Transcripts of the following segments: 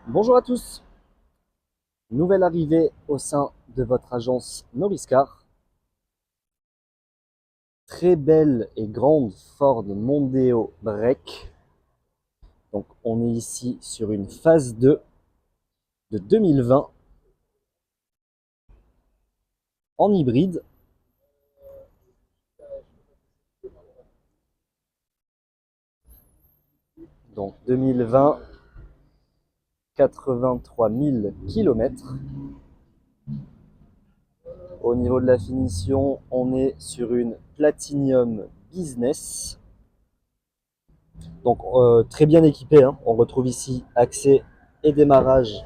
Bonjour à tous, nouvelle arrivée au sein de votre agence Noriscar. Très belle et grande Ford Mondeo Break. Donc on est ici sur une phase 2 de 2020 en hybride. Donc 2020, 83 000 km. Au niveau de la finition, on est sur une Platinum Business. Donc très bien équipé, hein. On retrouve ici accès et démarrage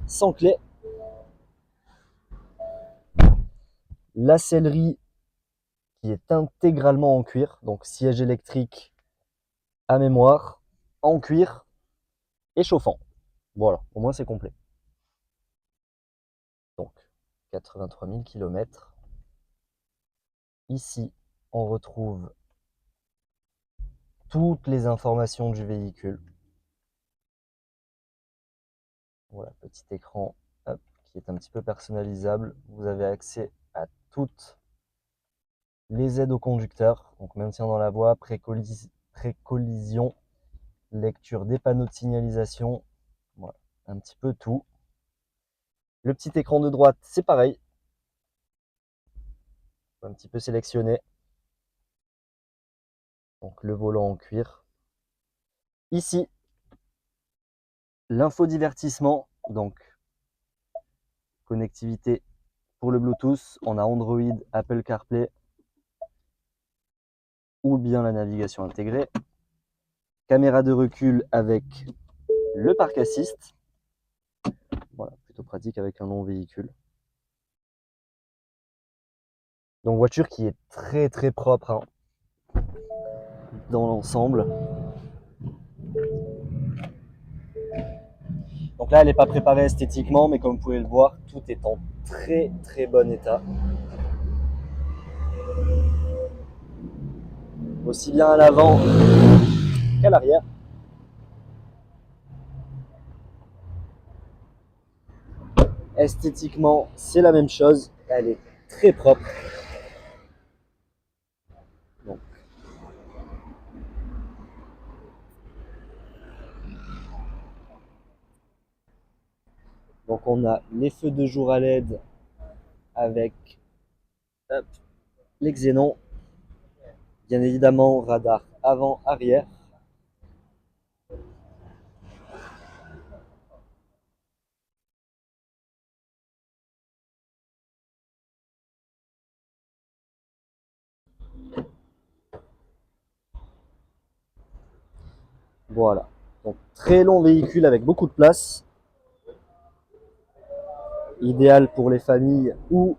sans clé. La sellerie qui est intégralement en cuir, donc siège électrique à mémoire, en cuir et chauffant. Voilà, au moins c'est complet. Donc 83 000 km. Ici, on retrouve toutes les informations du véhicule. Voilà, petit écran hop, qui est un petit peu personnalisable. Vous avez accès à toutes les aides au conducteur, donc maintien dans la voie, pré-collision, lecture des panneaux de signalisation, voilà, un petit peu tout. Le petit écran de droite, c'est pareil, un petit peu sélectionné. Donc le volant en cuir. Ici, l'infodivertissement, donc connectivité pour le Bluetooth. On a Android, Apple CarPlay ou bien la navigation intégrée. Caméra de recul avec le parc assist. Voilà, plutôt pratique avec un long véhicule. Donc voiture qui est très très propre hein, dans l'ensemble. Donc là, elle n'est pas préparée esthétiquement, mais comme vous pouvez le voir, tout est en très très bon état. Aussi bien à l'avant qu'à l'arrière. Esthétiquement, c'est la même chose. Elle est très propre. Donc, on a les feux de jour à LED avec hop, les xénons. Bien évidemment, radar avant-arrière. Voilà. Donc très long véhicule avec beaucoup de place. Idéal pour les familles ou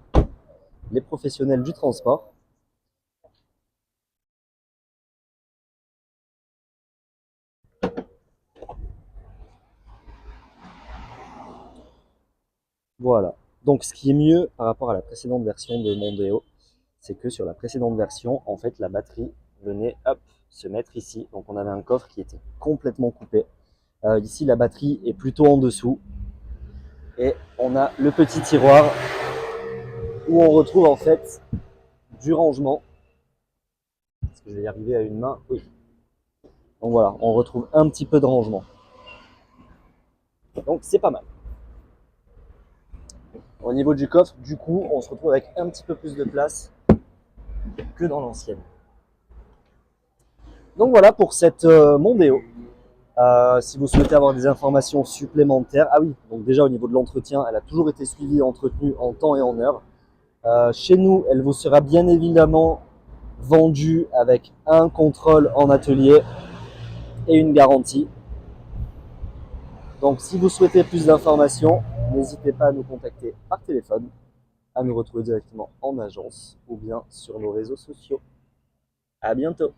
les professionnels du transport. Voilà. Donc ce qui est mieux par rapport à la précédente version de Mondeo, c'est que sur la précédente version, en fait, la batterie venait hop, se mettre ici. Donc on avait un coffre qui était complètement coupé. Ici, la batterie est plutôt en dessous. Et on a le petit tiroir où on retrouve en fait du rangement. Est-ce que je vais y arriver à une main? Oui. Donc voilà, on retrouve un petit peu de rangement. Donc c'est pas mal. Au niveau du coffre, du coup, on se retrouve avec un petit peu plus de place que dans l'ancienne. Donc voilà pour cette Mondeo. Si vous souhaitez avoir des informations supplémentaires, ah oui, donc déjà au niveau de l'entretien, elle a toujours été suivie et entretenue en temps et en heure. Chez nous, elle vous sera bien évidemment vendue avec un contrôle en atelier et une garantie. Donc si vous souhaitez plus d'informations, n'hésitez pas à nous contacter par téléphone, à nous retrouver directement en agence ou bien sur nos réseaux sociaux. À bientôt.